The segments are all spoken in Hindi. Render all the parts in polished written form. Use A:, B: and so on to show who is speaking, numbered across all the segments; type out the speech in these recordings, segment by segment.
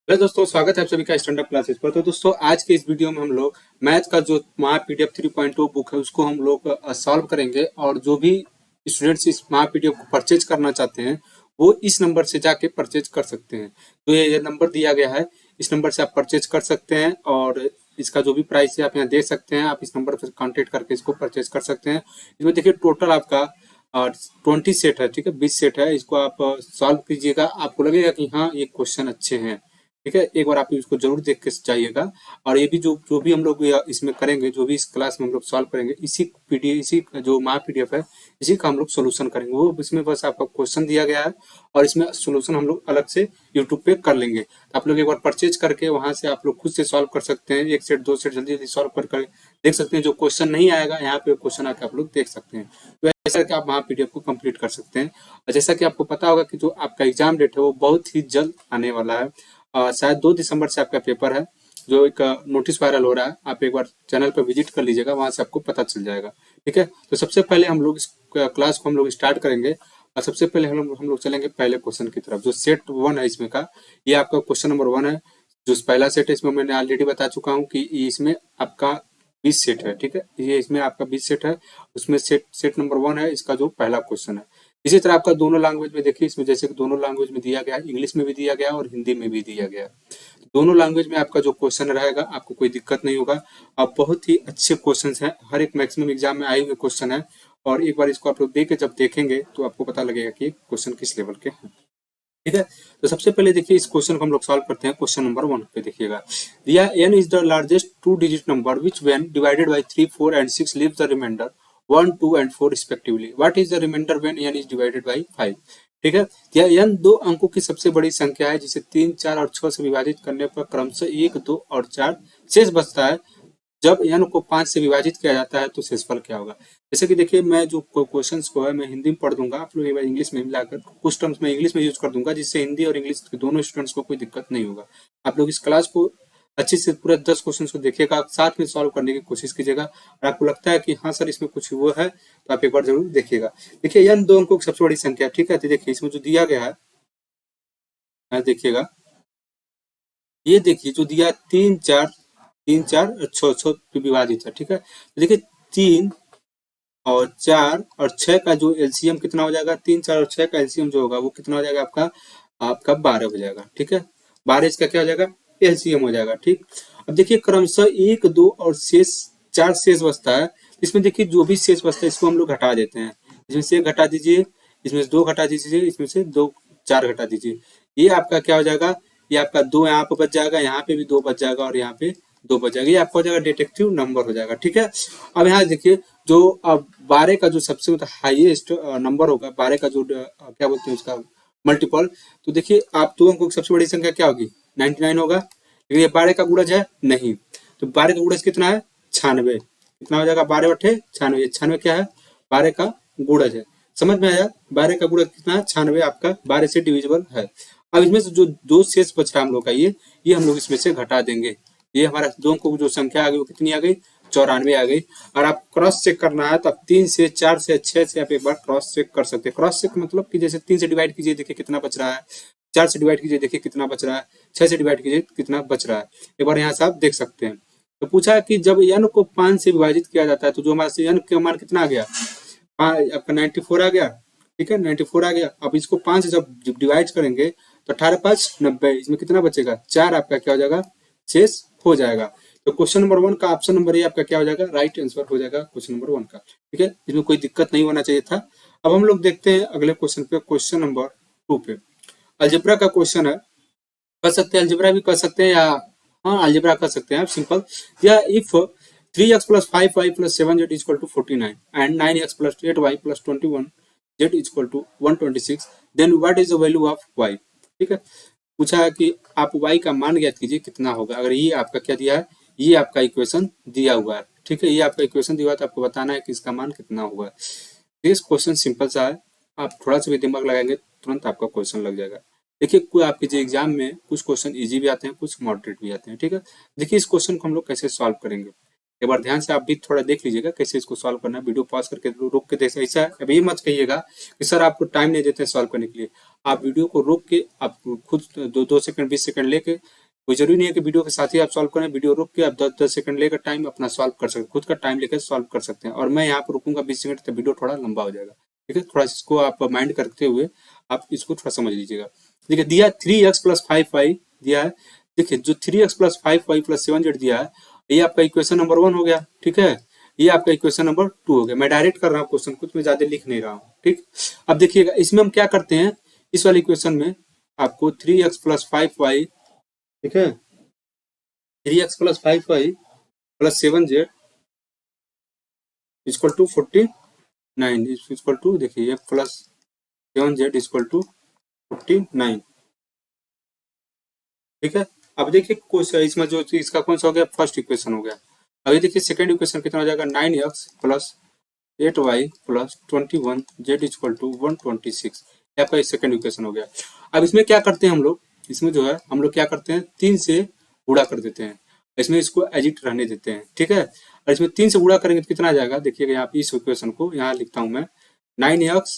A: हेलो दोस्तों, स्वागत है आप सभी का स्टैंड अप क्लासेस पर। तो दोस्तों, आज के इस वीडियो में हम लोग मैथ का जो महा पीडीएफ 3.2 बुक है उसको हम लोग सॉल्व करेंगे। और जो भी स्टूडेंट्स इस महा पीडीएफ को परचेज करना चाहते हैं वो इस नंबर से जाके परचेज कर सकते हैं। तो ये नंबर दिया गया है, इस नंबर से आप परचेज कर सकते हैं और इसका जो भी प्राइस है आप यहाँ देख सकते हैं। आप इस नंबर पर कॉन्टेक्ट करके इसको परचेज कर सकते हैं। इसमें देखिए टोटल आपका 20 सेट है, ठीक है, 20 सेट है। इसको आप सॉल्व कीजिएगा, आपको लगेगा कि हाँ ये क्वेश्चन अच्छे हैं, ठीक है। एक बार आप इसको जरूर देख के जाइएगा। और ये भी जो जो भी हम लोग इसमें करेंगे, जो भी इस क्लास में हम लोग सॉल्व करेंगे, इसी जो महा पीडीएफ है इसी का हम लोग सोल्यूशन करेंगे। वो इसमें बस आपका क्वेश्चन दिया गया है और इसमें सोल्यूशन हम लोग अलग से यूट्यूब पे कर लेंगे। तो आप लोग एक बार परचेज करके वहां से आप लोग खुद से सॉल्व कर सकते हैं। 1 सेट 2 सेट जल्दी जल्दी सॉल्व कर देख सकते हैं। जो क्वेश्चन नहीं आएगा यहाँ पे क्वेश्चन आके आप लोग देख सकते हैं। तो ऐसा करके आप वहाँ पीडीएफ को कंप्लीट कर सकते हैं। और जैसा कि आपको पता होगा कि जो आपका एग्जाम डेट है वो बहुत ही जल्द आने वाला है। शायद 2 दिसंबर से आपका पेपर है, जो एक नोटिस वायरल हो रहा है। आप एक बार चैनल पर विजिट कर लीजिएगा, वहां से आपको पता चल जाएगा, ठीक है। तो सबसे पहले हम लोग इस क्लास को हम लोग स्टार्ट करेंगे। और सबसे पहले हम लोग चलेंगे पहले क्वेश्चन की तरफ। जो सेट 1 है इसमें का, ये आपका क्वेश्चन नंबर 1 है। जो पहला सेट है इसमें मैंने ऑलरेडी बता चुका हूँ कि इसमें आपका 20 सेट है, ठीक है। ये इसमें आपका 20 सेट है, उसमें सेट सेट नंबर 1 है, इसका जो पहला क्वेश्चन है। इसी तरह आपका दोनों लैंग्वेज में देखिए, इसमें जैसे कि दोनों लैंग्वेज में दिया गया है, इंग्लिश में भी दिया गया है और हिंदी में भी दिया गया है। दोनों लैंग्वेज में आपका जो क्वेश्चन रहेगा आपको कोई दिक्कत नहीं होगा। अब बहुत ही अच्छे क्वेश्चन हैं, हर एक मैक्सिमम एग्जाम में आए हुए क्वेश्चन है। और एक बार इसको आप लोग देख के जब देखेंगे तो आपको पता लगेगा कि क्वेश्चन किस लेवल के हैं, ठीक है। तो सबसे पहले देखिए इस क्वेश्चन को हम लोग सॉल्व करते हैं। क्वेश्चन नंबर 1 पे देखिएगा, दिया n is the largest 2 digit number which when divided by 3 4 and 6 leaves the remainder 1 2 and 4 respectively. What is the remainder when n is divided by 5, ठीक है। यह n 2 अंकों की सबसे बड़ी संख्या है जिसे 3 4 और 6 से विभाजित करने पर क्रमशः 1 2 और 4 शेष बचता है। जब n को 5 से विभाजित किया जाता है तो शेषफल क्या होगा। जैसे कि देखिए, मैं जो क्वेश्चंस को है मैं हिंदी में पढ़ दूंगा, आप लोग एक बार इंग्लिश में मिलाकर कुछ टर्म्स में इंग्लिश में यूज कर दूंगा, जिससे हिंदी और इंग्लिश के दोनों स्टूडेंट्स को कोई दिक्कत नहीं होगा। आप लोग इस क्लास को अच्छे से पूरे 10 क्वेश्चन को देखिएगा, साथ में सॉल्व करने की कोशिश कीजिएगा। और आपको लगता है कि हाँ सर इसमें कुछ वो है तो आप एक बार जरूर देखिएगा। देखिए n 2 अंकों की सबसे बड़ी संख्या, ठीक है। तो देखिए इसमें जो दिया गया है, देखिएगा, ये देखिए जो दिया 3 4 पे विभाजित है, ठीक है। तो देखिए 3 और 4 और 6 का जो एलसीएम कितना हो जाएगा, 3 4 और 6 का एलसीएम जो होगा वो कितना हो जाएगा, आपका आपका 12 हो जाएगा, ठीक है। 12 इसका क्या हो जाएगा, एलसीएम हो जाएगा, ठीक। अब देखिए क्रमशः 1 2 और शेष 4 शेष बचता है। इसमें देखिए जो भी शेष बचता है इसको हम लोग घटा देते हैं। इसमें से 1 घटा दीजिए, इसमें से 2 घटा दीजिए, इसमें से 2 4 घटा दीजिए। ये आपका क्या हो जाएगा, ये आपका 2 यहाँ पे बच जाएगा, यहाँ पे भी 2 बच जाएगा और यहाँ पे 2 बच जाएगा। ये आपका हो जाएगा डिटेक्टिव नंबर हो जाएगा, ठीक है। अब यहाँ देखिए जो अब 12 का जो सबसे मतलब हाईएस्ट नंबर होगा, 12 का जो क्या बोलते हैं उसका मल्टीपल, तो देखिए आप 2 अंकों की सबसे बड़ी संख्या क्या होगी, 99 होगा। लेकिन ये 12 का गुणज है नहीं, तो 12 का गुणज कितना है, 96। कितना हो जाएगा, 12 बटे 96। 96 क्या है, 12 का गुणज है। समझ में आया, 12 का गुणज कितना है, 96 आपका 12 से डिविजिबल है। अब इसमें से जो दो शेष बच रहा है हम लोग का, ये हम लोग इसमें से घटा देंगे। ये हमारा 2 अंकों की जो संख्या आ गई वो कितनी आ गई, 94 आ गई। और आप क्रॉस चेक करना है तो आप 3 से 4 से 6 से आप एक बार क्रॉस चेक कर सकते हैं। क्रॉस चेक मतलब कि जैसे 3 से डिवाइड कीजिए देखिए कितना बच रहा है, 4 से डिवाइड कीजिए देखिए कितना बच रहा है, 6 से डिवाइड कीजिए कितना बच रहा है। एक बार यहाँ से आप देख सकते हैं। तो पूछा है कि जब n को 5 से विभाजित किया जाता है तो जो हमारे n का मान कितना आ गया, आपका 94 आ गया, ठीक है, 94 आ गया। अब इसको 5 से जब डिवाइड करेंगे तो 18 5 90, इसमें कितना बचेगा, 4 आपका क्या हो जाएगा, शेष हो जाएगा। तो क्वेश्चन नंबर 1 का ऑप्शन नंबर ए आपका क्या हो जाएगा, राइट आंसर हो जाएगा क्वेश्चन नंबर 1 का, ठीक है। इसमें कोई दिक्कत नहीं होना चाहिए था। अब हम लोग देखते हैं अगले क्वेश्चन पे, क्वेश्चन नंबर 2 पे। अलजेब्रा का क्वेश्चन है, कर सकते हैं अलजेब्रा भी कर सकते हैं, या हाँ अलजेब्रा कर सकते हैं आप सिंपल। या if 3x plus 5y plus 7z is equal to 49 and 9x plus 8y plus 21z is equal to 126, then what is the value of y, ठीक है। पूछा है कि आप y का मान ज्ञात कीजिए कितना होगा। अगर ये आपका क्या दिया है, ये आपका इक्वेशन दिया हुआ है, ठीक है। ये आपका इक्वेशन दिया हुआ है तो आपको बताना है कि इसका मान कितना होगा। इस क्वेश्चन सिंपल सा है, आप थोड़ा सा भी दिमाग लगाएंगे तुरंत आपका क्वेश्चन लग जाएगा। देखिए कोई आपके जो एग्जाम में कुछ क्वेश्चन इजी भी आते हैं, कुछ मॉडरेट भी आते हैं, ठीक है। देखिए इस क्वेश्चन को हम लोग कैसे सॉल्व करेंगे। एक बार ध्यान से आप भी थोड़ा देख लीजिएगा कैसे इसको सॉल्व करना है। वीडियो पॉज करके रोक के देख, ऐसा अब ये मत कहिएगा कि सर आपको टाइम नहीं देते सॉल्व करने के लिए। आप वीडियो को रोक के आप खुद 2 सेकंड 20 सेकंड लेके, कोई जरूरी नहीं है कि वीडियो के साथ ही आप सॉल्व करें, वीडियो रोक के आप 10-10 सेकंड लेकर टाइम अपना सॉल्व कर सकते हैं, खुद का टाइम लेकर सॉल्व कर सकते हैं। और मैं यहाँ पर रुकूंगा 20 सेकंड, तो वीडियो थोड़ा लंबा हो जाएगा। ठीक है, थोड़ा इसको आप माइंड करते हुए आप इसको थोड़ा समझ लीजिएगा। देखिए दिया 3x + 5y दिया है। देखिए जो 3x + 5y + 7z दिया है, ये आपका इक्वेशन नंबर 1 हो गया। ठीक है, ये आपका इक्वेशन नंबर 2 हो गया। मैं डायरेक्ट कर रहा हूँ क्वेश्चन, कुछ मैं ज्यादा लिख नहीं रहा हूँ। ठीक, अब देखिएगा इसमें हम क्या करते हैं, इस वाले इक्वेशन में आपको 3x + 5y, ठीक है, 3x + 5y + 7z equal to 49 equal to, देखिए प्लस 7z इक्वल टू 49। ठीक है, अब देखिए क्वेश्चन इसमें जो इसका कौन सा हो गया, फर्स्ट इक्वेशन हो गया। अभी देखिए सेकंड इक्वेशन कितना हो जाएगा, 9x + 8y + 21z equal to 126। आपका सेकंड इक्वेशन हो गया। अब इसमें क्या करते हैं हम लोग, इसमें जो है हम लोग क्या करते हैं, 3 से गुणा कर देते हैं, इसमें इसको एजिट रहने देते हैं। ठीक है, और इसमें 3 से गुणा करेंगे तो कितना आ जाएगा, देखिएगा यहाँ पे इस इक्वेशन को यहाँ लिखता हूँ मैं, 9x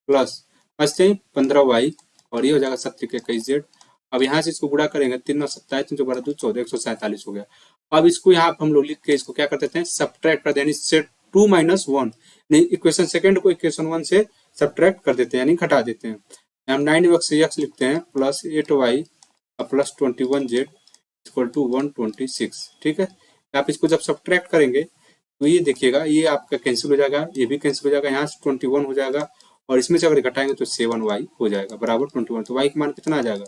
A: प्लस 15y और ये हो जाएगा 7 अब यहाँ से इसको गुणा करेंगे, 3 9 27 3 12 2 14 147 हो गया। अब इसको यहाँ पे हम लोग लिख के इसको क्या कर देते हैं, सब्ट्रैक्ट कर दें, इससे 2 - 1 नहीं, इक्वेशन सेकंड को इक्वेशन 1 से सब्ट्रैक्ट कर देते हैं, यानी घटा देते हैं। हम 9x लिखते हैं plus 8y plus 21z equal to 126। ठीक है, आप इसको जब सब्ट्रैक्ट करेंगे तो ये देखिएगा, ये आपका कैंसिल हो जाएगा, ये भी कैंसिल हो जाएगा, यहाँ से 21 हो जाएगा, और इसमें से अगर घटाएंगे तो 7y हो जाएगा बराबर 21। तो y का मान कितना आ जाएगा,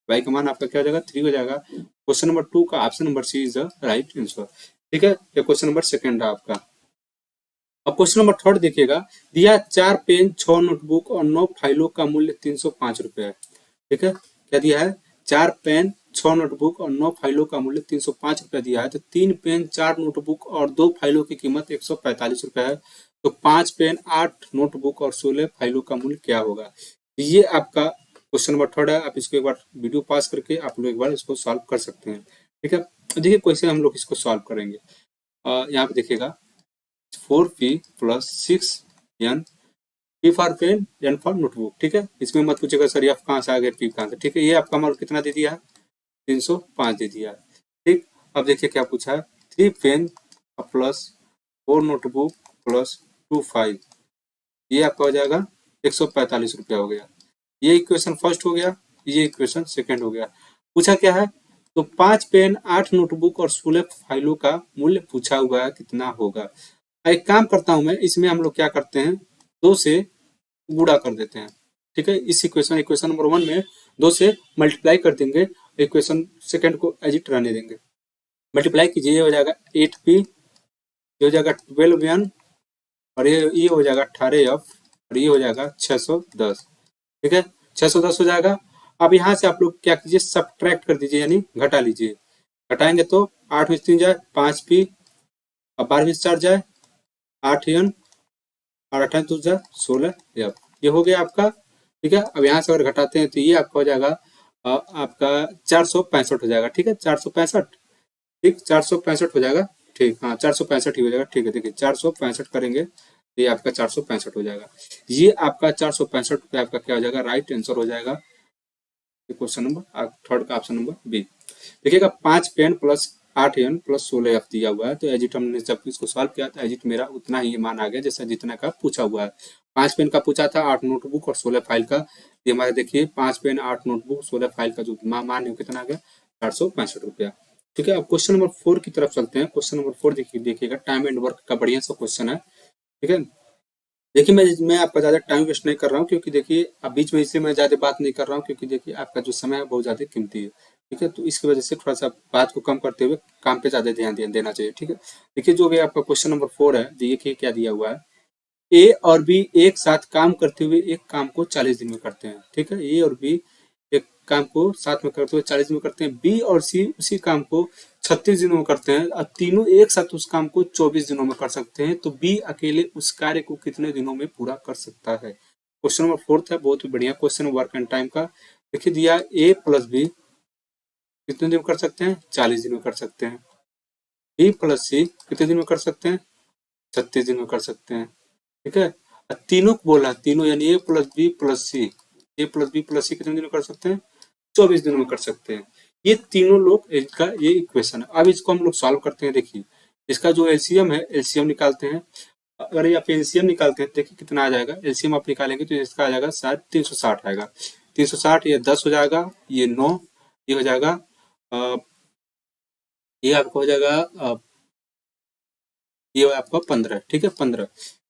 A: y का मान आपका क्या हो जाएगा, 3 हो जाएगा। क्वेश्चन नंबर 2 का option number C is the right answer. ठीक है, ये क्वेश्चन नंबर सेकंड है आपका। अब क्वेश्चन नंबर थर्ड देखिएगा, दिया 4 पेन 6 नोटबुक और 9 फाइलों का मूल्य 305 रुपए है। ठीक है, क्या दिया है, 4 पेन 6 नोटबुक और 9 फाइलों का मूल्य 305 रुपए दिया है। तो 3 पेन 4 नोटबुक और 2 फाइलों की कीमत 145 रुपए है। तो 5 पेन 8 नोटबुक और 16 फाइलों का मूल्य क्या होगा। ये आपका क्वेश्चन नंबर थर्ड है। आप इसको एक बार वीडियो पास करके आप लोग एक बार इसको सॉल्व कर सकते हैं। ठीक है, देखिए कैसे हम लोग इसको सॉल्व करेंगे। यहाँ पे देखिएगा 4p + 6n, P for pen, N for notebook. ठीक है, इसमें मत पूछेगा सर F कहाँ से आ गया, P कहाँ से। ठीक है, ये आपका मान कितना दे दिया है, 305 दे दिया है। ठीक, अब देखिए क्या पूछा है, 3 pen plus 4 notebook plus 2 file, ये आपका हो जाएगा 145 रुपया हो गया। ये इक्वेशन फर्स्ट हो गया, ये इक्वेशन सेकंड हो गया। पूछा क्या है, तो 5 पेन 8 नोटबुक और 16 फाइलों का मूल्य पूछा हुआ है, कितना होगा। एक काम करता हूं मैं, इसमें हम लोग क्या करते हैं, 2 से गुणा कर देते हैं। ठीक है, इस इक्वेशन नंबर 1 में 2 से मल्टीप्लाई कर देंगे, इक्वेशन सेकंड को एजिट रहने देंगे। मल्टीप्लाई कीजिए, ये हो जाएगा 8p, ये हो जाएगा 12n, और ये हो जाएगा 18f, और ये हो जाएगा 610। ठीक है, 610 हो जाएगा। अब यहाँ से आप लोग क्या कीजिए, सब्ट्रैक्ट कर दीजिए, यानी घटा लीजिए। घटाएंगे तो 8 में 3 जाए 5p, और 12 में 4 जाए 8n, और 18 2 जाए 16f, ये हो गया आपका। ठीक है, अब यहाँ से अगर घटाते हैं तो ये आपका हो जाएगा आपका 465 हो जाएगा। ठीक है, 465, ठीक 465 हो जाएगा। ठीक, हाँ 465 ही हो जाएगा। ठीक है, देखिए 465 करेंगे तो ये आपका 465 हो जाएगा। ये आपका 465 पे आपका क्या हो जाएगा, राइट आंसर हो जाएगा। क्वेश्चन नंबर थर्ड का ऑप्शन नंबर बी। देखिएगा 5 pen plus 8n plus 16f दिया हुआ है। तो एजिट हमने जब इसको सॉल्व किया था, एजिट मेरा उतना ही मान आ गया जैसा जितना का पूछा हुआ है। 5 पेन का पूछा था, 8 नोटबुक और 16 फाइल का। ये हमारे देखिए 5 पेन 8 नोटबुक 16 फाइल का जो मान है कितना आ गया, 465 रुपया। ठीक है, अब क्वेश्चन नंबर 4 की तरफ चलते हैं। क्वेश्चन नंबर 4 देखिएगा, टाइम एंड वर्क का बढ़िया सा क्वेश्चन है। ठीक है, देखिए मैं आपका ज्यादा टाइम वेस्ट नहीं कर रहा हूँ, क्योंकि देखिए अब बीच में इसलिए मैं ज्यादा बात नहीं कर रहा हूँ, क्योंकि देखिए आपका जो समय है बहुत ज्यादा कीमती है। ठीक है, तो इसकी वजह से थोड़ा सा बात को कम करते हुए काम पे ज्यादा ध्यान देना चाहिए। ठीक है, देखिए जो भी आपका क्वेश्चन नंबर 4 है, देखिए क्या दिया हुआ है, ए और बी एक साथ काम करते हुए एक काम को 40 दिन में करते हैं। ठीक है, ए और बी एक काम को साथ में करते हुए 40 दिन में करते हैं। बी और सी उसी काम को 36 दिनों में करते हैं, और तीनों एक साथ उस काम को 24 दिनों में कर सकते हैं। तो बी अकेले उस कार्य को कितने दिनों में पूरा कर सकता है। क्वेश्चन नंबर 4 है, बहुत ही बढ़िया क्वेश्चन, वर्क एंड टाइम का। देखिए दिया ए प्लस बी कितने दिन में कर सकते हैं, 40 दिन में कर सकते हैं। बी प्लस सी कितने दिन में कर सकते हैं? 36 दिन में कर सकते हैं। ठीक है, तीनों को बोला, तीनों यानी ए प्लस बी प्लस सी, ए प्लस बी प्लस सी कितने दिन में कर सकते हैं? 24 दिन में कर सकते हैं। ये तीनों लोग इसका ये इक्वेशन है। अब इसको हम लोग सॉल्व करते हैं। देखिए इसका जो एलसीएम है, एलसीएम निकालते हैं। अगर ये आप एलसीएम निकालते हैं देखिए कितना आ जाएगा। एलसीएम आप निकालेंगे तो इसका आ जाएगा शायद 360 आएगा। 360 ये 10 हो जाएगा, ये 9, ये हो जाएगा ये आपको हो जाएगा ये आपका 15। ठीक है, 15।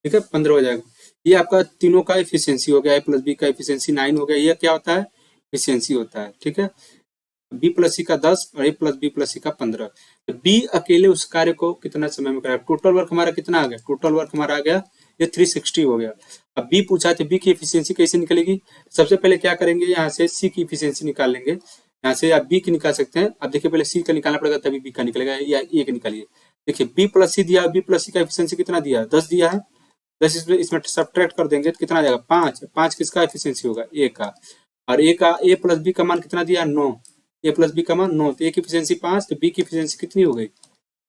A: ठीक है, 15 हो जाएगा। ये आपका तीनों का एफिशिएंसी हो गया। ए प्लस बी का एफिशिएंसी 9 हो गया। ये क्या होता है? एफिशिएंसी होता है। ठीक है, बी प्लस सी का 10 और ए प्लस बी प्लस सी का 15। तो बी अकेले उस कार्य को कितना समय में करेगा? टोटल वर्क हमारा कितना आ गया? टोटल वर्क हमारा आ गया ये 360 हो गया। अब बी पूछा तो बी की एफिशिएंसी कैसे निकलेगी? सबसे पहले क्या करेंगे, यहाँ से सी की एफिशिएंसी निकाल लेंगे। यहाँ से आप बी की निकाल सकते हैं। अब देखिए पहले सी का निकालना पड़ेगा तभी बी का निकलेगा, या ए का निकालिए। देखिए बी प्लस सी दिया, बी प्लस सी का एफिशिएंसी कितना दिया? 10 दिया है। 10 इसमें सब्ट्रैक्ट कर देंगे तो कितना आ जाएगा? 5। 5 किसका एफिशिएंसी होगा? ए का। और ए का, ए प्लस बी का मान कितना दिया? 9। ए प्लस बी का मान 9, तो ए की एफिशिएंसी 5, तो बी की एफिशिएंसी कितनी हो गई?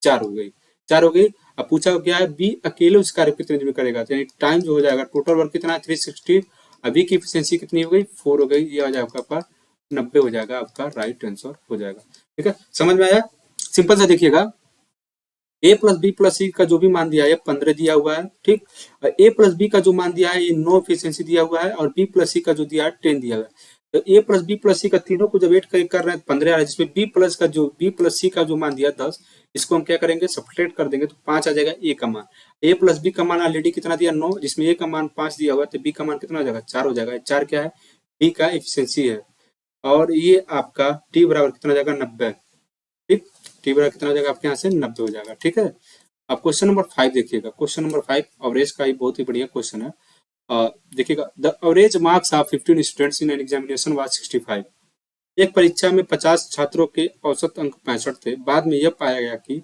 A: 4 हो गई। 4 हो गई। अब पूछा क्या है? बी अकेले उस कार्य को कितने दिन में करेगा, तो यानी टाइम जो हो जाएगा टोटल वर्क कितना है? 360। अब बी की एफिशिएंसी कितनी हो गई? 4 हो गई। ये हो जाएगा आपका 90 हो जाएगा, आपका राइट आंसर हो जाएगा। ठीक है, समझ में आया? सिंपल सा देखिएगा, ए प्लस बी प्लस सी का जो भी मान दिया है 15 दिया हुआ है। ठीक, ए प्लस बी का जो मान दिया है ये 9 एफिशिएंसी दिया हुआ है, और बी प्लस सी का जो दिया है 10 दिया हुआ है। तो ए प्लस बी प्लस सी का तीनों को जब एड कर रहे हैं 15 आ रहा है, जिसमें बी प्लस सी का जो मान दिया 10, इसको हम क्या करेंगे? सब्ट्रैक्ट कर देंगे तो 5 आ जाएगा ए का मान। ए प्लस बी का मान ऑलरेडी कितना दिया? 9, जिसमें ए का मान 5 दिया हुआ है, तो बी का मान कितना हो जाएगा? 4 हो जाएगा। 4 क्या है? बी का एफिशिएंसी है। और ये आपका टी बराबर कितना हो जाएगा? 90। ठीक, टी बराबर कितना हो जाएगा आपके यहाँ से? 90 हो जाएगा। ठीक है, अब क्वेश्चन नंबर 5 देखिएगा। क्वेश्चन नंबर 5 एवरेज का ही बहुत ही बढ़िया क्वेश्चन है। देखिएगा, the average marks of 15 students in an examination was 65। एक परीक्षा में 50 छात्रों के औसत अंक 65 थे। बाद में यह पाया गया कि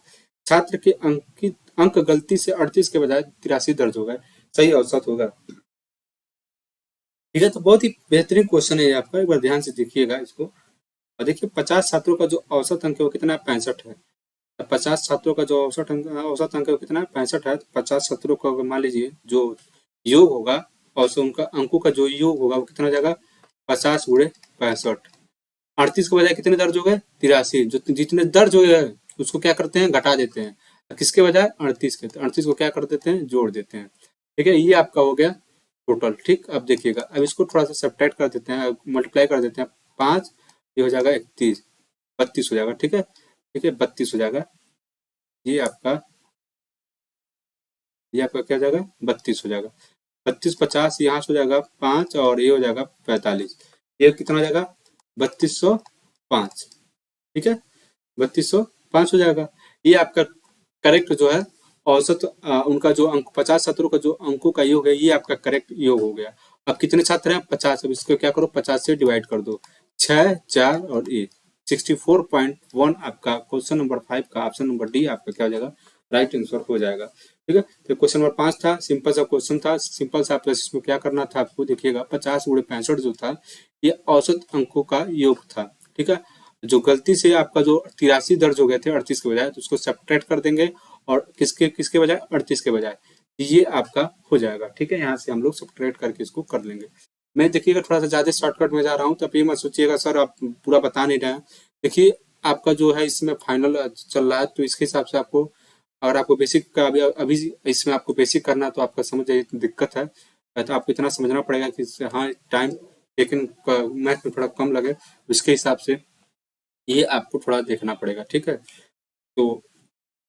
A: छात्र के अंक गलती से 38 के बजाय 83 दर्ज हो गए। सही औसत होगा। ठीक है, तो बहुत ही बेहतरीन क्वेश्चन है ये आपका, एक बार ध्यान से देखिएगा इसको। और देखिए 50 छात्रों का जो औसत अंक है वो कितना है? 65 है। 50 छात्रों का जो औसत अंक कितना है? 65 है। 50 छात्रों का मान लीजिए जो योग होगा, और उनका अंकों का जो योग होगा वो कितना हो जाएगा? 50 गुणे 65। 38 के बजाय कितने दर्ज हो गए? 83। जो जितने दर्ज हो गए उसको क्या करते हैं? घटा देते हैं। किसके बजाय? 38 के। 38 को क्या कर देते हैं? जोड़ देते हैं। ठीक है, ये आपका हो गया टोटल। ठीक, अब देखिएगा, अब इसको थोड़ा सा सब्ट्रैक्ट कर देते हैं, मल्टीप्लाई कर देते हैं। 5, ये हो जाएगा 31, 32 हो जाएगा। ठीक है, ठीक है, 32 हो जाएगा। ये आपका क्या जाएगा? 32 हो जाएगा। 32 50 यहाँ से हो जाएगा 5, और ये हो जाएगा 45। ये कितना हो जाएगा? 3205। ठीक है, 3205 हो जाएगा। ये आपका करेक्ट जो है औसत उनका जो अंक 50 छात्रों का जो अंकों का योग है, ये आपका करेक्ट योग हो गया। अब कितने छात्र हैं? 50। अब इसको क्या करो? 50 से डिवाइड कर दो। 6, 4 और 1, 64.1 आपका क्वेश्चन नंबर 5 का ऑप्शन नंबर डी आपका क्या हो जाएगा? राइट आंसर हो जाएगा। ठीक है, तो क्वेश्चन नंबर 5 था, सिंपल सा क्वेश्चन था, सिंपल सा प्लस इसमें क्या करना था आपको? देखिएगा 50 गुणे 65 जो था ये औसत अंकों का योग था। ठीक है, जो गलती से आपका जो 83 दर्ज हो गए थे 38 के बजाय, तो उसको सब्ट्रैक्ट कर देंगे, और किसके किसके बजाय? 38 के बजाय, ये आपका हो जाएगा। ठीक है, यहाँ से हम लोग सब्ट्रैक्ट करके इसको कर लेंगे। मैं देखिएगा थोड़ा सा ज्यादा शॉर्टकट में जा रहा हूँ, तो ये मत सोचिएगा सर आप पूरा बता नहीं रहे हैं। देखिए आपका जो है इसमें फाइनल चल रहा है, तो इसके हिसाब से आपको, अगर आपको बेसिक का अभी इसमें आपको बेसिक करना है तो आपका समझ जाइए दिक्कत है, तो आपको इतना समझना पड़ेगा कि हाँ टाइम लेकिन मैथ में थोड़ा कम लगे, उसके हिसाब से ये आपको थोड़ा देखना पड़ेगा। ठीक है, तो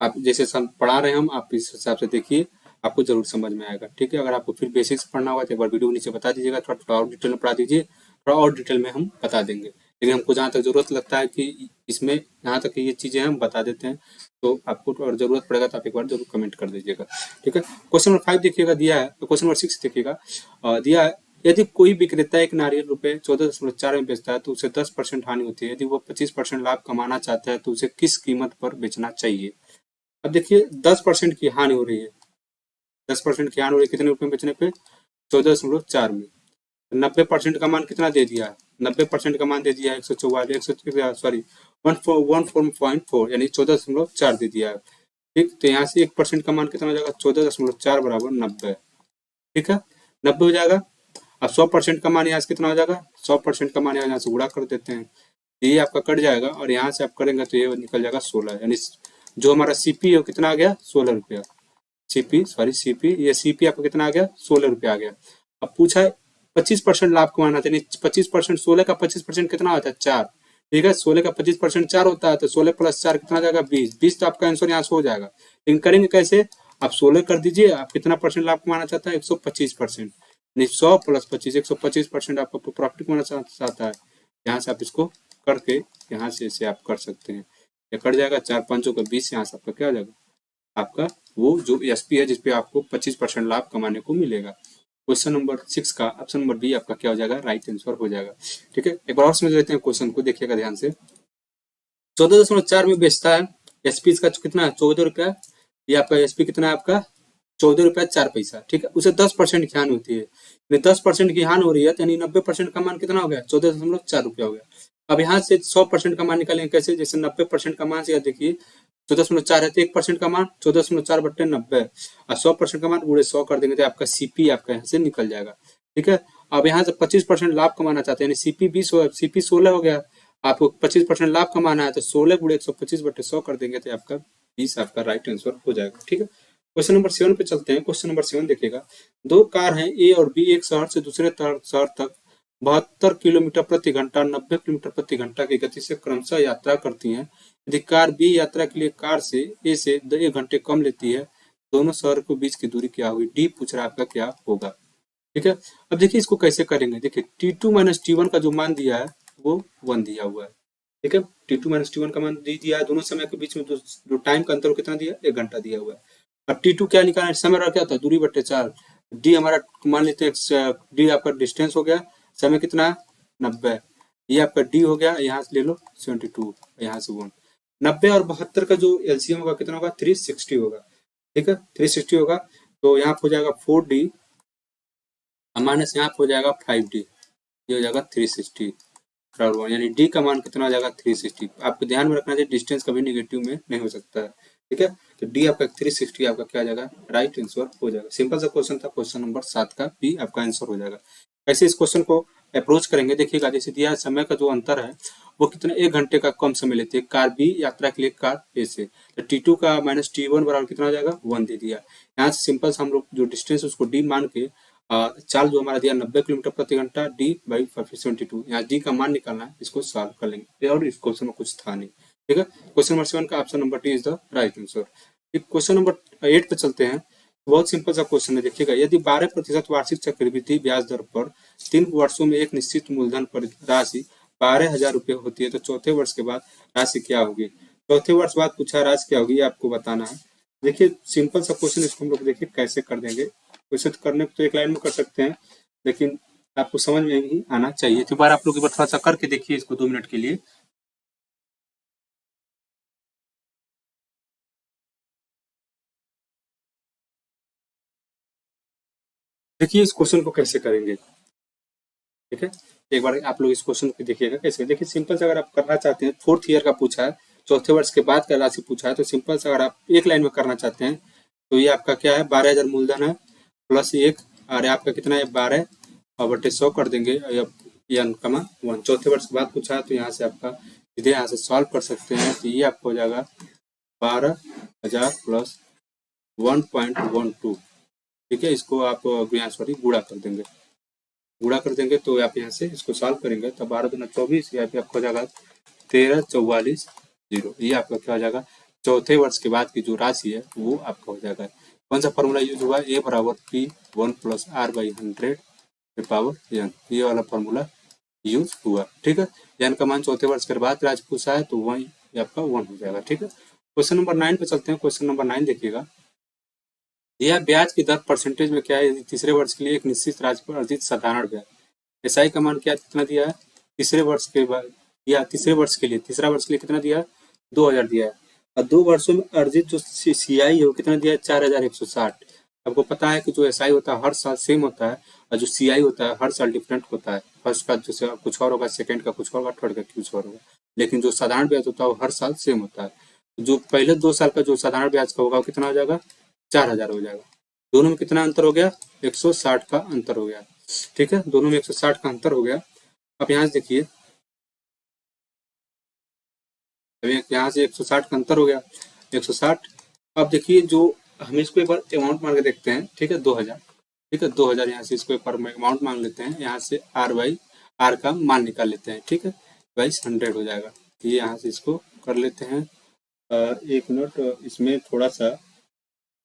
A: आप जैसे पढ़ा रहे हैं हम, आप इस हिसाब से देखिए, आपको जरूर समझ में आएगा। ठीक है, अगर आपको फिर बेसिक्स पढ़ना होगा तो एक बार वीडियो नीचे बता दीजिएगा, थोड़ा और डिटेल में पढ़ा दीजिए, थोड़ा और डिटेल में हम बता देंगे। लेकिन हमको जहाँ तक जरूरत लगता है कि इसमें यहाँ तक ये चीजें हम बता देते हैं, तो आपको और जरूरत पड़ेगा तो आप एक बार जरूर कमेंट कर दीजिएगा। ठीक है, क्वेश्चन नंबर 5 देखिएगा दिया है, तो क्वेश्चन नंबर 6 देखिएगा दिया है, यदि कोई विक्रेता एक नारियल रुपए 14.4 में बेचता है तो उसे 10% हानि होती है। यदि वो 25% लाभ कमाना चाहता है तो उसे किस कीमत पर बेचना चाहिए? अब देखिए 10% की हानि हो रही है, 10% की हानि हो रही है, कितने रुपए में बेचने पे? 14.4 में। 90% का मान कितना दे दिया है? 90% का मान दे दिया है 144, 144 सॉरी 1.4 यानी 14.4 दे दिया है। ठीक, तो यहाँ से 1% का मान कितना हो जाएगा 14.4 बराबर 90। ठीक है, 90 हो जाएगा। अब 100% का मान यहाँ से कितना हो जाएगा, 100% का मान यहाँ से गुणा कर देते हैं, ये आपका कट जाएगा और यहाँ से आप करेंगे तो ये निकल जाएगा 16, यानी जो हमारा सीपी है कितना आ गया 16 रुपया। सीपी ये सीपी आपका कितना आ गया 16 रुपया आ गया। अब पूछा है 25% लाभ कमाना था, 25%, 16 का 25% कितना होता है 4। ठीक है, 16 का 25% 4 होता है, तो 16 प्लस 4 कितना जाएगा 20। 20 तो आपका आंसर यहाँ से हो जाएगा, लेकिन करेंगे कैसे, आप 16 कर दीजिए, आप कितना परसेंट लाभ कमाना चाहता है 125%, 100 प्लस 25 125% आपको प्रॉफिट कमाना चाहता है। यहाँ से आप इसको करके यहाँ से इसे आप कर सकते हैं, ये कट जाएगा 4 5 का 20, यहाँ से आपका क्या हो जाएगा, आपका वो जो एसपी है जिसपे आपको 25% लाभ कमाने को मिलेगा। क्वेश्चन नंबर 6 का ऑप्शन नंबर बी आपका क्या हो जाएगा, राइट आंसर हो जाएगा। ठीक है, एक बार और समझ लेते हैं क्वेश्चन को, देखिएगा ध्यान से। 14.4 में बेचता है, एसपी इसका कितना है 14 रुपया, ये आपका एसपी कितना है आपका 14 रुपया 4 पैसा। ठीक है, उसे 10% की हानि होती है, 10% की हानि हो रही है, यानी 90% का मान कितना हो गया 14.4 रुपया हो गया। अब यहाँ से 100% का मान निकालेंगे कैसे, जैसे 90% का मान से देखिए 14.4 है तो 1% का मान 14.4 बट्टे 90 और 100% का मान पूरे 100 कर देंगे तो आपका सीपी आपका यहाँ से निकल जाएगा। ठीक है, अब यहाँ से 25% लाभ कमाना चाहते हैं, सीपी 20 हो, सीपी 16 हो गया, आपको 25% लाभ कमाना है तो 16 गुणे 125 बट्टे 100 कर देंगे तो आपका 20 आपका राइट आंसर हो जाएगा। ठीक है, क्वेश्चन नंबर 7 पे चलते हैं। क्वेश्चन नंबर 7 देखिएगा, दो कार हैं ए और बी, एक शहर से दूसरे शहर तक 72 किलोमीटर प्रति घंटा 90 किलोमीटर प्रति घंटा की गति से क्रमशः यात्रा करती हैं। यदि कार बी यात्रा के लिए कार से ए से 1 घंटे कम लेती है, दोनों शहर के बीच की दूरी क्या होगी, डी पूछ रहा है आपका क्या होगा। ठीक है, अब देखिए इसको कैसे करेंगे, देखिए T2 माइनस T1 का जो मान दिया है वो 1 दिया हुआ है। ठीक है, T2 माइनस T1 का मान दिया है, दोनों समय के बीच में जो टाइम का अंतर कितना दिया 1 घंटा दिया हुआ है। अब T2 क्या निकालना है, समय क्या होता है दूरी बट्टे 4, डी हमारा मान लेते हैं डी आपका डिस्टेंस हो गया, समय कितना है 90, ये आपका डी हो गया, यहाँ से ले लो 72, यहाँ से 1, 90 और 72 का जो एलसीएम होगा कितना होगा 360 होगा। ठीक है, 360 होगा तो यहाँ हो जाएगा 4D माइनस यहाँ हो जाएगा 5D, ये हो जाएगा 360, यानी डी का मान कितना हो जाएगा 360। आपको ध्यान में रखना चाहिए डिस्टेंस कभी नेगेटिव में नहीं हो सकता है। ठीक है, तो डी आपका 360 आपका क्या आ जाएगा राइट आंसर हो जाएगा। सिंपल सा क्वेश्चन था, क्वेश्चन नंबर 7 का बी आपका आंसर हो जाएगा। कैसे इस क्वेश्चन को अप्रोच करेंगे देखिएगा, जैसे दिया समय का जो अंतर है वो कितना 1 घंटे का कम समय लेती है कार बी यात्रा के लिए कार ए से, तो T2 का माइनस T1 बराबर कितना हो जाएगा 1 दे दिया। यहाँ से सिंपल से हम लोग जो डिस्टेंस उसको डी मान के चाल जो हमारा दिया 90 किलोमीटर प्रति घंटा डी बाई 72, यहाँ डी का मान निकालना है, इसको सॉल्व कर लेंगे और इस क्वेश्चन में कुछ था नहीं। ठीक है, क्वेश्चन नंबर 7 का option number D is the right answer. Question number 8 पे चलते हैं, बहुत सिंपल सा क्वेश्चन है। देखिएगा, यदि 12% वार्षिक चक्रवृद्धि ब्याज दर पर 3 वर्षों में एक निश्चित मूलधन पर राशि 12,000 रुपये होती है तो चौथे वर्ष के बाद राशि क्या होगी। चौथे वर्ष बाद पूछा राशि क्या होगी, आपको बताना है। देखिए सिंपल सा क्वेश्चन, इसको हम लोग देखिए कैसे कर देंगे। वैसे तो करने को तो एक लाइन में कर सकते हैं, लेकिन आपको समझ में ही आना चाहिए, तो बार आप लोग थोड़ा सा करके देखिए इसको 2 मिनट के लिए। देखिए इस क्वेश्चन को कैसे करेंगे। ठीक है, एक बार आप लोग इस क्वेश्चन को देखिएगा कैसे। देखिए सिंपल से अगर आप करना चाहते हैं, 4th ईयर का पूछा है, चौथे वर्ष के बाद का राशि पूछा है, तो सिंपल से अगर आप एक लाइन में करना चाहते हैं तो ये आपका क्या है 12,000 मूलधन है प्लस 1 और आपका कितना है 12 और बटे 100 कर देंगे, ये अनकमा 1 चौथे वर्ष के बाद पूछा है, तो यहाँ से आपका सीधे यहाँ से सॉल्व कर सकते हैं, तो ये आपको हो जाएगा 12,000 प्लस 1.12। ठीक है, इसको आप सॉरी गुणा कर देंगे, गुणा कर देंगे तो आप यहाँ से इसको सॉल्व करेंगे तो 12 दूना 24, यहाँ पे आपको हो जाएगा 13,44,0। ये आपका क्या हो जाएगा चौथे वर्ष के बाद की जो राशि है वो आपका हो जाएगा। कौन सा फॉर्मूला यूज हुआ, ए बराबर P1 plus R by 100 power n, ये वाला फॉर्मूला यूज हुआ। ठीक है, एन का मान चौथे वर्ष के बाद राशि पूछा है तो वही आपका 1 हो जाएगा। ठीक है, क्वेश्चन नंबर 9 पे चलते हैं। क्वेश्चन नंबर 9 देखिएगा, यह ब्याज की दर परसेंटेज में क्या है, यदि तीसरे वर्ष के लिए एक निश्चित राशि पर अर्जित साधारण ब्याज, एसआई का मान क्या कितना दिया है तीसरे वर्ष के बाद, या तीसरे वर्ष के लिए तीसरा वर्ष के लिए कितना दिया है 2,000 दिया है, और 2 वर्षों में अर्जित जो सीआई है वो कितना दिया है 4,160। आपको पता है कि जो एसआई होता है हर साल सेम होता है और जो सीआई होता है हर साल डिफरेंट होता है, फर्स्ट का जो कुछ और होगा, सेकंड का कुछ और होगा, थर्ड का कुछ और होगा, लेकिन जो साधारण ब्याज होता है वो हर साल सेम होता है। जो पहले 2 साल का जो साधारण ब्याज का होगा वो कितना हो जाएगा, 4,000 हो जाएगा। दोनों में कितना अंतर हो गया, 160 का अंतर हो गया। ठीक है, दोनों में 160 का अंतर हो गया। अब यहाँ से देखिए, अभी यहाँ से 160 का अंतर हो गया, 160। अब देखिए जो हम इसको एक बार अमाउंट मान के देखते हैं, ठीक है, 2000। ठीक है, 2000 यहाँ से इसको एक बार अमाउंट मान लेते हैं, यहाँ से आर का मान निकाल लेते हैं। ठीक है, बाईस 100 हो जाएगा। ये यहाँ से इसको कर लेते हैं। एक मिनट, इसमें थोड़ा सा,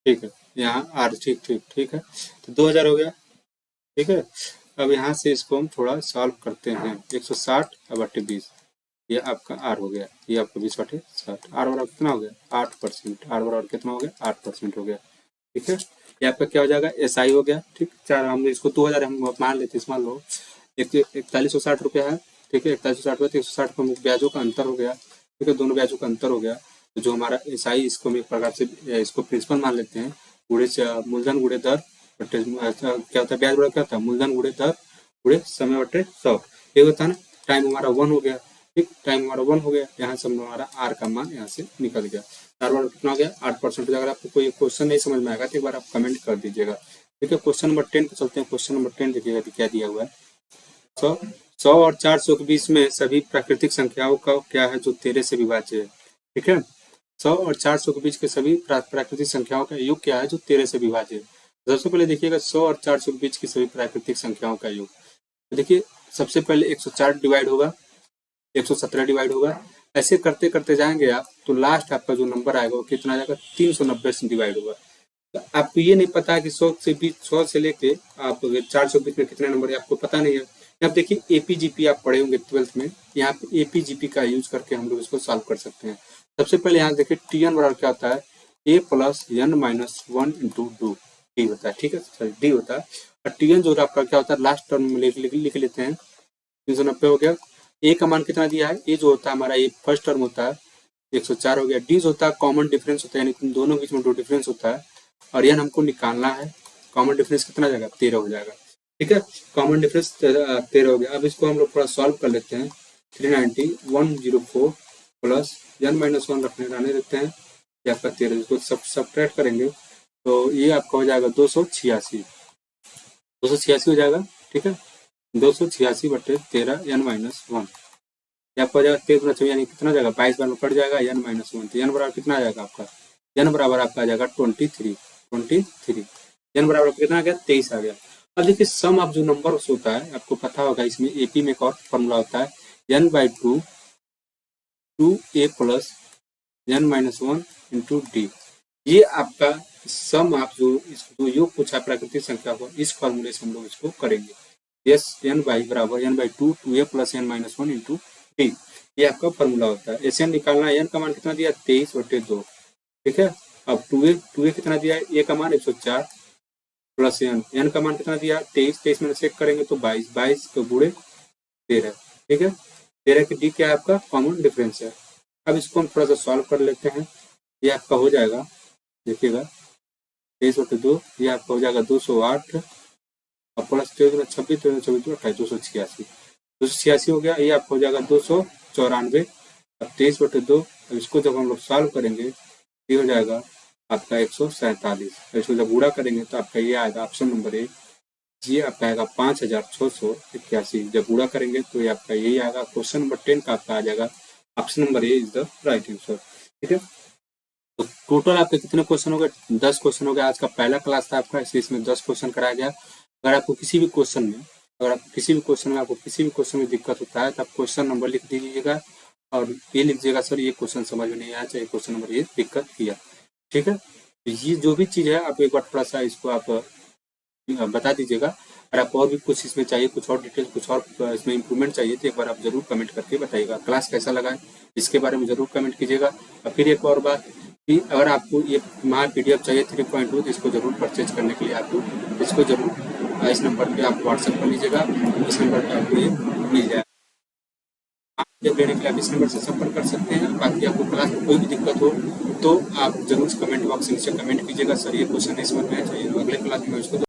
A: ठीक है, यहाँ आर, ठीक ठीक ठीक है, तो 2000 हो गया। ठीक है, अब यहाँ से इसको हम थोड़ा सॉल्व करते हैं। 160 अब 20, ये आपका आर हो गया, ये आपका 20/60। आर बराबर कितना हो गया, 8%। आर बराबर कितना हो गया, 8% हो गया। ठीक है, ये आपका क्या हो जाएगा, एस आई हो गया। ठीक, चार हम इसको 2000 हम मान लेते हैं, मान लो 4160 रुपया है। ठीक है, 4160 रुपया, 160 का ब्याजों का अंतर हो गया। ठीक है, दोनों ब्याजों का अंतर हो गया। तो जो हमारा एस आई, इसको हम एक प्रकार से इसको प्रिंसिपल मान लेते हैं। मूलधन गुणे दर क्या होता है, ब्याज बड़ा क्या होता है, मूलधन गुणे दर गुणे समय बटे 100। ये होता है ना, टाइम हमारा 1 हो गया। ठीक, टाइम हमारा 1 हो गया। यहाँ से हमारा आर का मान यहाँ से निकल गया। आर बराबर कितना हो गया, 8% हो जाएगा। आपको कोई क्वेश्चन नहीं समझ में आएगा तो एक बार आप कमेंट कर दीजिएगा। ठीक है, क्वेश्चन नंबर 10 पे चलते हैं। क्वेश्चन नंबर 10 देखिएगा क्या दिया हुआ है। 100 और 400 के बीच में सभी प्राकृतिक संख्याओं का क्या है जो 13 से विभाज्य है। ठीक है, 100 और 400 के बीच के सभी प्राकृतिक संख्याओं का योग क्या है जो 13 से विभाज्य है। सबसे पहले देखिएगा 100 और 400 के बीच की सभी प्राकृतिक संख्याओं का योग। तो देखिए सबसे पहले 104 डिवाइड होगा, 117 डिवाइड होगा। ऐसे करते करते जाएंगे आप, तो लास्ट आपका जो नंबर आएगा वो कितना जाएगा, 390 से डिवाइड होगा। तो आपको ये नहीं पता कि 100 से लेके आप 400 के बीच में कितने नंबर है, आपको पता नहीं है। अब देखिए एपीजीपी आप पढ़े होंगे 12th में, यहाँ पे एपीजीपी का यूज करके हम लोग इसको सॉल्व कर सकते हैं। सबसे पहले यहाँ देखिए टी एन बराबर क्या होता है, A plus N minus 1 into D होता है। ठीक है, सॉरी डी होता है। और टी एन जो आपका क्या होता है, लास्ट टर्म में लिख लेते हैं। 390 हो गया। ए का मान कितना दिया है, ए जो होता है हमारा ये फर्स्ट टर्म होता है, 104 हो गया। डी जो होता है कॉमन डिफरेंस होता है, यानी दोनों के बीच में दो डिफरेंस होता है। और एन हमको निकालना है, कॉमन डिफरेंस कितना जाएगा, 13 हो जाएगा। ठीक है, कॉमन डिफरेंस 13 हो गया। अब इसको हम लोग थोड़ा सॉल्व कर लेते हैं। 390 104 प्लस एन माइनस 1 रहने देते हैं, ये आपका 13। इसको सब्ट्रैक्ट करेंगे तो ये आपका हो जाएगा 286 हो जाएगा। ठीक है, 286/13 एन माइनस 1, ये आपका हो जाएगा 13, यानी कितना जाएगा, 22 बार में कट जाएगा एन माइनस 1। तो एन बराबर कितना आ जाएगा आपका, एन बराबर आपका आ जाएगा 23। एन बराबर कितना आ गया, 23 आ गया। अब देखिए सम ऑफ जो नंबर होता है, आपको पता होगा इसमें एपी में एक और फॉर्मूला होता है, n/2 2a plus n minus 1 into D. ये आपका सम ऑफ जो योग पूछा प्राकृतिक संख्या को, इस फॉर्मूले से हम लोग इसको करेंगे। Yes, n/2 2a plus n minus 1 into D, ये आपका फॉर्मूला होता है। एस एन निकालना है, एन का मान कितना दिया, 23/2। ठीक है, अब 2a कितना दिया है, ए का मान 104 प्लस एन का मान कितना दिया, 23 में चेक करेंगे तो 22 को गुणे 13। ठीक है, 13 की डी क्या है आपका, कॉमन डिफरेंस है। अब इसको हम थोड़ा सा सॉल्व कर लेते हैं। ये आपका हो जाएगा, देखिएगा 23/2, ये आपका हो जाएगा 208 और प्लस 26 28 286 हो गया। ये आपका हो जाएगा 294। अब 23/2, अब इसको जब हम लोग सॉल्व करेंगे ये हो जाएगा आपका 147। इसको जब गुणा करेंगे तो आपका ये आएगा ऑप्शन नंबर ए, ये आपका आएगा 5681। जब गुणा करेंगे तो ये आपका यही आएगा। क्वेश्चन नंबर 10 का आपका आ जाएगा option number A is the right answer. ठीक है, तो टोटल आपके कितने क्वेश्चन हो गए, 10 क्वेश्चन हो गया। आज का पहला क्लास था आपका, इसलिए इसमें 10 क्वेश्चन कराया गया। अगर आपको किसी भी क्वेश्चन में आपको किसी भी क्वेश्चन में दिक्कत होता है तो आप क्वेश्चन नंबर लिख दीजिएगा और ये लिख दीजिएगा सर ये क्वेश्चन समझ में नहीं आया, चाहे क्वेश्चन नंबर ये दिक्कत किया। ठीक है, तो ये जो भी चीज है आप एक बार थोड़ा सा इसको आप बता दीजिएगा। अगर आपको और भी कुछ इसमें चाहिए, कुछ और डिटेल, कुछ और इसमें इम्प्रूवमेंट चाहिए तो एक बार आप जरूर कमेंट करके बताइएगा। क्लास कैसा लगा है इसके बारे में जरूर कमेंट कीजिएगा। और फिर एक और बात कि अगर आपको ये हमारा PDF चाहिए 3.2 तो इसको जरूर परचेज करने के लिए आपको इसको जरूर इस नंबर पे आप व्हाट्सएप कर लीजिएगा, इस नंबर पे आपको ये मिल जाएगा। जब लेने के लिए आप इस नंबर से संपर्क कर सकते हैं। बाकी आपको क्लास में कोई भी दिक्कत हो तो आप जरूर कमेंट बॉक्स से नीचे कमेंट कीजिएगा, सर ये क्वेश्चन नहीं समझ में आया, चाहिए अगले क्लास में उसको